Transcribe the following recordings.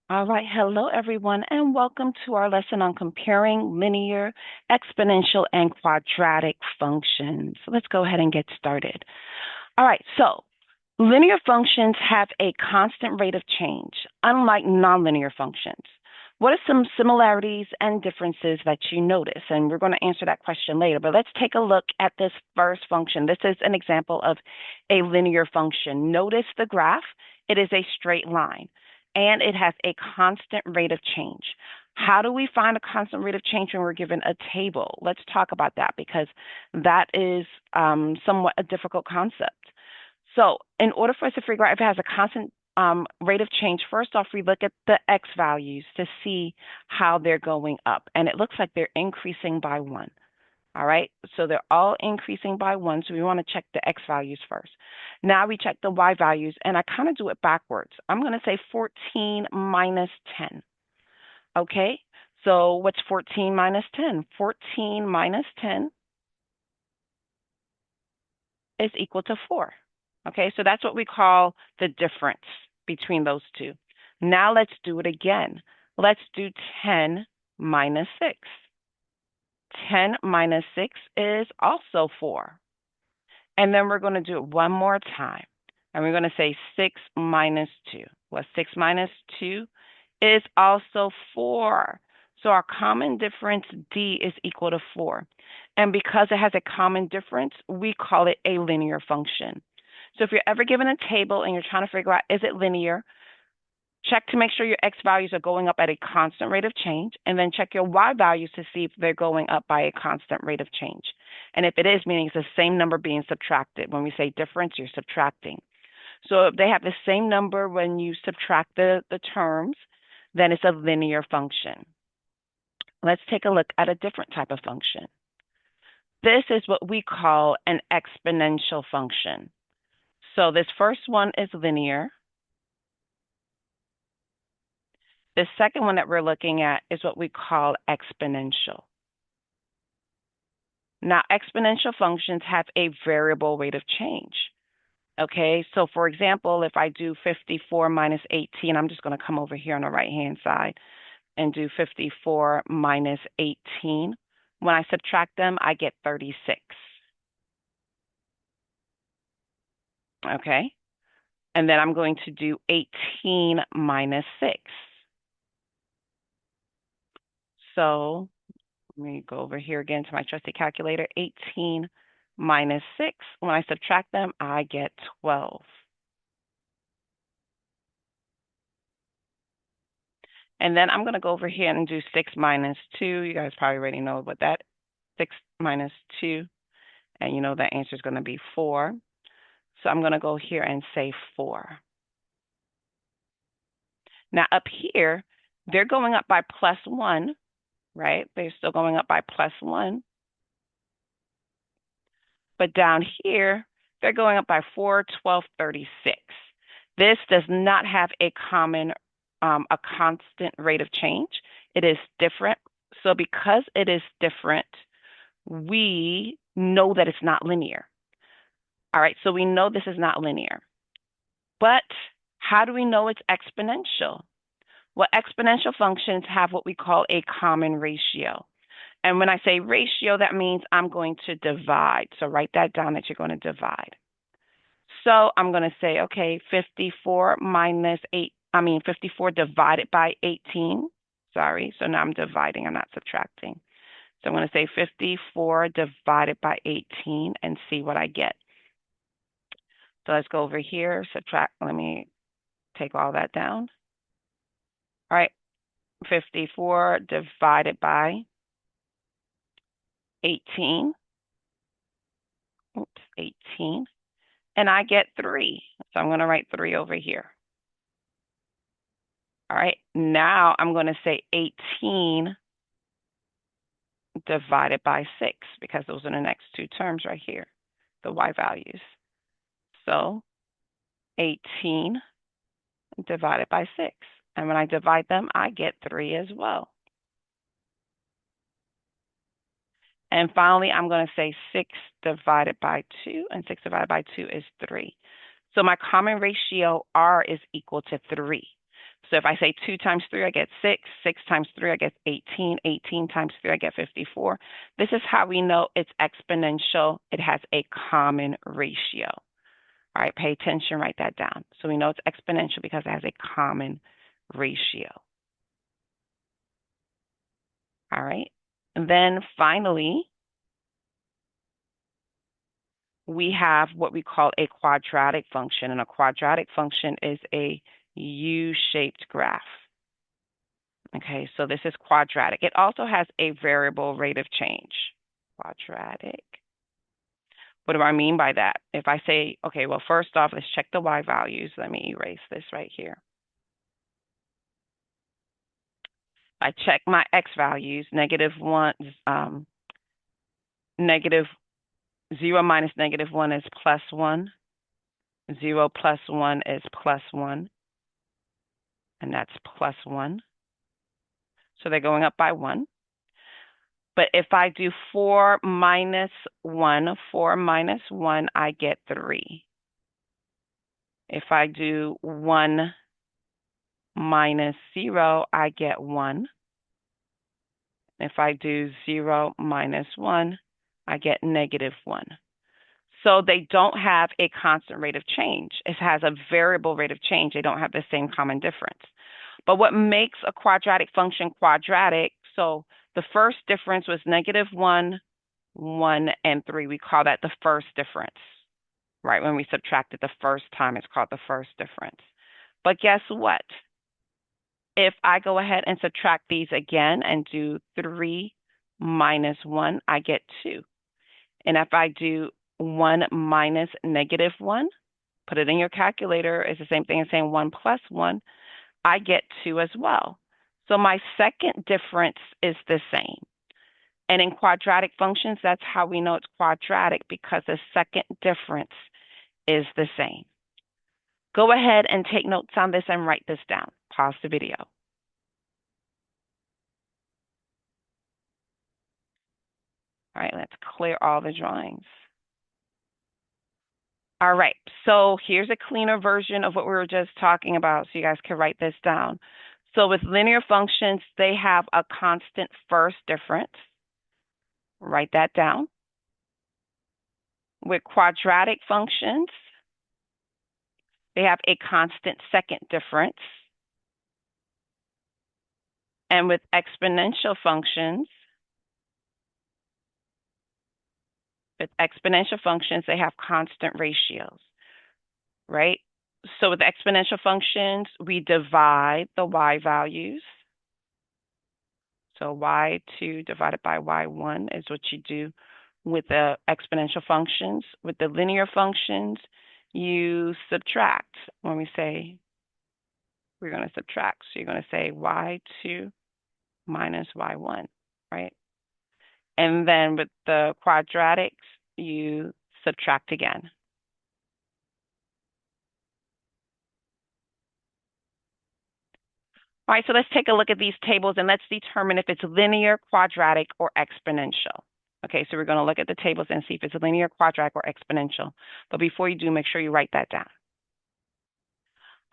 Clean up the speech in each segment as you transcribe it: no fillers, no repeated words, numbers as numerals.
All right, hello everyone, and welcome to our lesson on comparing linear, exponential, and quadratic functions. So let's go ahead and get started. All right, so linear functions have a constant rate of change, unlike nonlinear functions. What are some similarities and differences that you notice? And we're going to answer that question later, but let's take a look at this first function. This is an example of a linear function. Notice the graph, it is a straight line, and it has a constant rate of change. How do we find a constant rate of change when we're given a table? Let's talk about that because that is somewhat a difficult concept. So in order for us to figure out if it has a constant rate of change, first off, we look at the x values to see how they're going up. And it looks like they're increasing by 1. All right, so they're all increasing by 1, so we want to check the x values first. Now we check the y values, and I kind of do it backwards. I'm going to say 14 minus 10. Okay, so what's 14 minus 10? 14 minus 10 is equal to 4. Okay, so that's what we call the difference between those two. Now let's do it again. Let's do 10 minus 6. 10 minus 6 is also 4. And then we're going to do it one more time. And we're going to say 6 minus 2. Well, 6 minus 2 is also 4. So our common difference, D, is equal to 4. And because it has a common difference, we call it a linear function. So if you're ever given a table and you're trying to figure out, is it linear? Check to make sure your x values are going up at a constant rate of change, and then check your y values to see if they're going up by a constant rate of change. And if it is, meaning it's the same number being subtracted. When we say difference, you're subtracting. So if they have the same number when you subtract the terms, then it's a linear function. Let's take a look at a different type of function. This is what we call an exponential function. So this first one is linear. The second one that we're looking at is what we call exponential. Now, exponential functions have a variable rate of change. Okay, so for example, if I do 54 minus 18, I'm just going to come over here on the right-hand side and do 54 minus 18. When I subtract them, I get 36. Okay, and then I'm going to do 18 minus 6. So let me go over here again to my trusty calculator. 18 minus 6. When I subtract them, I get 12. And then I'm going to go over here and do 6 minus 2. You guys probably already know what that 6 minus 2. And you know that answer is going to be 4. So I'm going to go here and say 4. Now up here, they're going up by plus 1, right? They're still going up by plus 1. But down here, they're going up by 4, 12, 36. This does not have a constant rate of change. It is different. So because it is different, we know that it's not linear. All right, so we know this is not linear. But how do we know it's exponential? Well, exponential functions have what we call a common ratio. And when I say ratio, that means I'm going to divide. So write that down that you're going to divide. So I'm going to say, okay, 54 divided by 18. Sorry, so now I'm dividing, I'm not subtracting. So I'm going to say 54 divided by 18 and see what I get. So let's go over here, subtract, let me take all that down. All right, 54 divided by 18. Oops, 18. And I get 3. So I'm going to write 3 over here. All right, now I'm going to say 18 divided by 6 because those are the next two terms right here, the y values. So 18 divided by 6. And when I divide them, I get 3 as well. And finally, I'm going to say 6 divided by 2, and 6 divided by 2 is 3. So my common ratio, R, is equal to 3. So if I say 2 times 3, I get 6. 6 times 3, I get 18. 18 times 3, I get 54. This is how we know it's exponential. It has a common ratio. All right, pay attention, write that down. So we know it's exponential because it has a common ratio. All right, and then finally, we have what we call a quadratic function, and a quadratic function is a U-shaped graph. Okay, so this is quadratic. It also has a variable rate of change. Quadratic. What do I mean by that? If I say, okay, well, first off, let's check the y values. Let me erase this right here. I check my x values, negative 0 minus negative 1 is plus 1. 0 plus 1 is plus 1. And that's plus 1. So they're going up by 1. But if I do 4 minus 1, 4 minus 1, I get 3. If I do 1 minus 0, I get 1. If I do 0 minus 1, I get negative 1. So they don't have a constant rate of change. It has a variable rate of change. They don't have the same common difference. But what makes a quadratic function quadratic, so the first difference was negative 1, 1, and 3. We call that the first difference, right? When we subtracted the first time, it's called the first difference. But guess what? If I go ahead and subtract these again and do 3 minus 1, I get 2. And if I do 1 minus negative 1, put it in your calculator, it's the same thing as saying 1 plus 1, I get 2 as well. So my second difference is the same. And in quadratic functions, that's how we know it's quadratic, because the second difference is the same. Go ahead and take notes on this and write this down. Pause the video. All right, let's clear all the drawings. All right, so here's a cleaner version of what we were just talking about, so you guys can write this down. So with linear functions, they have a constant first difference. Write that down. With quadratic functions, they have a constant second difference. And with exponential functions, they have constant ratios, right? So with exponential functions, we divide the y values. So y2 divided by y1 is what you do with the exponential functions. With the linear functions, you subtract. When we say we're going to subtract, so you're going to say y2 minus y1, right? And then with the quadratics, you subtract again. All right, so let's take a look at these tables and let's determine if it's linear, quadratic, or exponential. Okay, so we're going to look at the tables and see if it's linear, quadratic, or exponential. But before you do, make sure you write that down.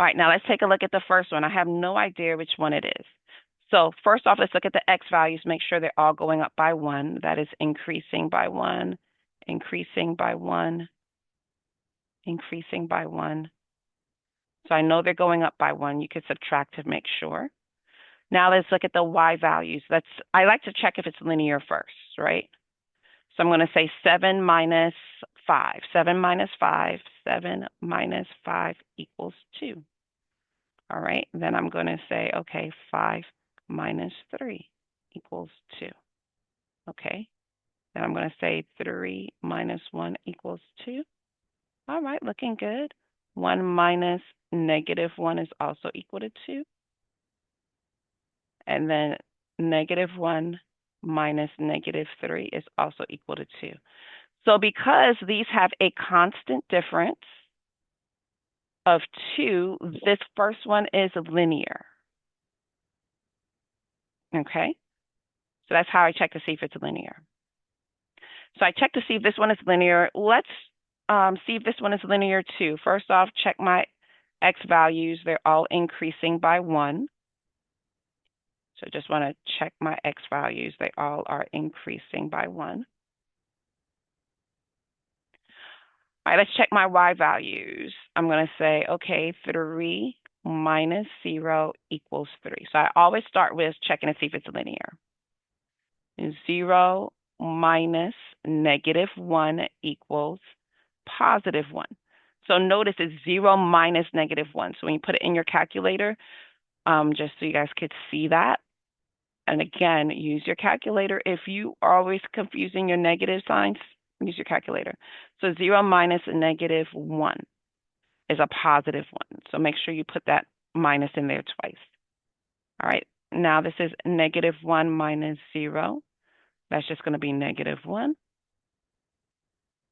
All right, now let's take a look at the first one. I have no idea which one it is. So first off, let's look at the x values. Make sure they're all going up by 1. That is increasing by 1, increasing by 1, increasing by 1. So I know they're going up by 1. You could subtract to make sure. Now let's look at the y values. I like to check if it's linear first, right? So I'm going to say 7 minus 5. 7 minus 5. 7 minus 5 equals 2. All right. Then I'm going to say, okay, 5 minus 3 equals 2. Okay. Then I'm going to say 3 minus 1 equals 2. All right, looking good. 1 minus negative 1 is also equal to 2. And then negative 1 minus negative 3 is also equal to 2. So because these have a constant difference of 2, this first one is linear. Okay? So that's how I check to see if it's linear. So I check to see if this one is linear. Let's see if this one is linear too. First off, check my X values, they're all increasing by 1. So just want to check my X values. They all are increasing by 1. All right, let's check my Y values. I'm going to say, okay, 3 minus 0 equals 3. So I always start with checking to see if it's linear. 0 minus -1 equals +1. So notice it's 0 minus -1. So when you put it in your calculator, just so you guys could see that. And again, use your calculator. If you are always confusing your negative signs, use your calculator. So 0 minus -1 is a +1. So make sure you put that minus in there twice. All right, now this is -1 minus 0. That's just going to be -1.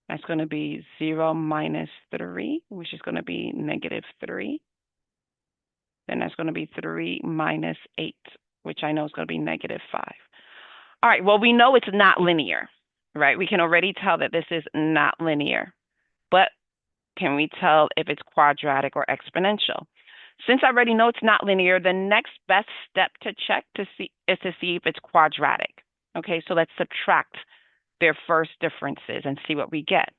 That's going to be 0 minus 3, which is going to be -3. Then that's going to be 3 minus 8, which I know is going to be -5. All right, well, we know it's not linear, right? We can already tell that this is not linear. But can we tell if it's quadratic or exponential? Since I already know it's not linear, the next best step to check is to see if it's quadratic. Okay, so let's subtract their first differences and see what we get.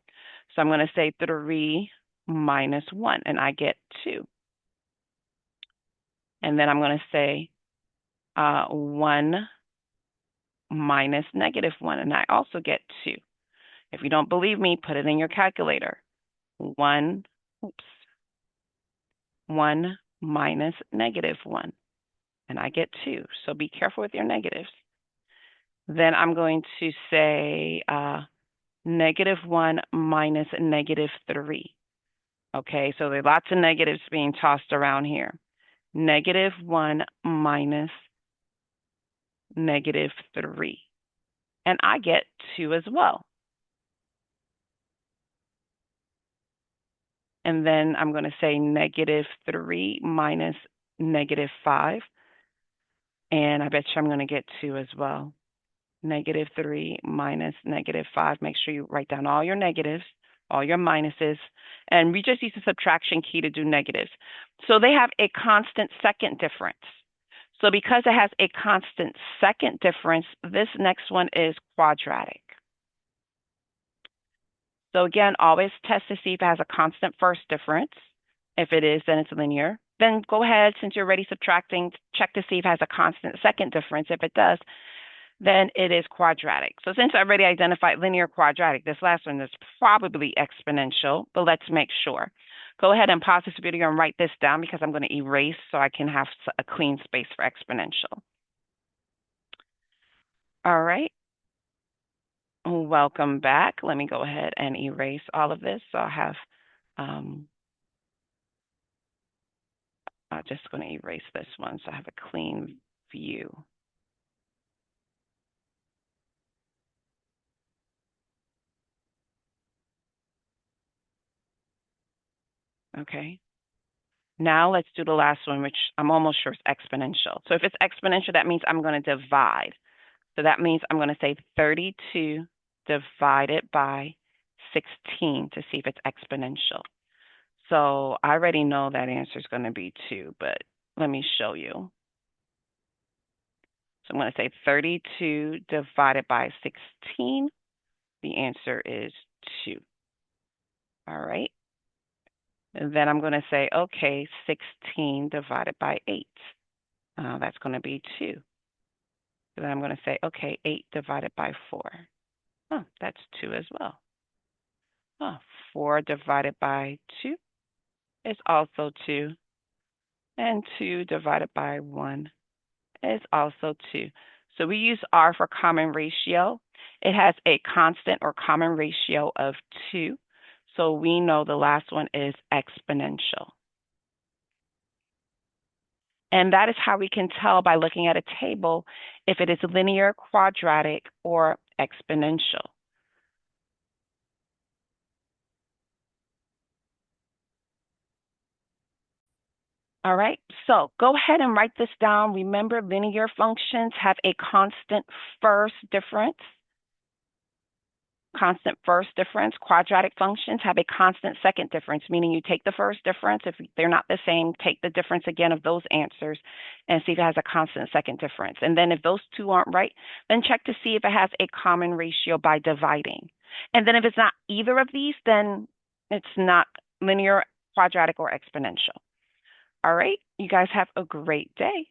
So I'm going to say 3 minus 1, and I get 2. And then I'm going to say 1 minus -1, and I also get 2. If you don't believe me, put it in your calculator. 1 minus -1, and I get 2. So be careful with your negatives. Then I'm going to say -1 minus -3. Okay, so there are lots of negatives being tossed around here. -1 minus -3. And I get 2 as well. And then I'm going to say -3 minus -5. And I bet you I'm going to get 2 as well. -3 minus -5. Make sure you write down all your negatives, all your minuses. And we just use the subtraction key to do negatives. So they have a constant second difference. So because it has a constant second difference, this next one is quadratic. So again, always test to see if it has a constant first difference. If it is, then it's linear. Then go ahead, since you're already subtracting, check to see if it has a constant second difference. If it does, then it is quadratic. So since I already identified linear quadratic, this last one is probably exponential, but let's make sure. Go ahead and pause this video and write this down because I'm going to erase so I can have a clean space for exponential. All right. Welcome back. Let me go ahead and erase all of this. So I'll have, I'm just going to erase this one so I have a clean view. Okay. Now let's do the last one, which I'm almost sure is exponential. So if it's exponential, that means I'm going to divide. So that means I'm going to say 32 divided by 16 to see if it's exponential. So I already know that answer is going to be 2, but let me show you. So I'm going to say 32 divided by 16. The answer is 2. All right. And then I'm going to say, okay, 16 divided by 8. That's going to be 2. So then I'm going to say, okay, 8 divided by 4. Oh, that's 2 as well. Oh, 4 divided by 2 is also 2. And 2 divided by 1 is also 2. So we use R for common ratio. It has a constant or common ratio of 2. So we know the last one is exponential. And that is how we can tell by looking at a table if it is linear, quadratic, or exponential. All right, so go ahead and write this down. Remember, linear functions have a constant first difference. constant first difference. Quadratic functions have a constant second difference, meaning you take the first difference. If they're not the same, take the difference again of those answers and see if it has a constant second difference. And then if those two aren't right, then check to see if it has a common ratio by dividing. And then if it's not either of these, then it's not linear, quadratic, or exponential. All right, you guys have a great day.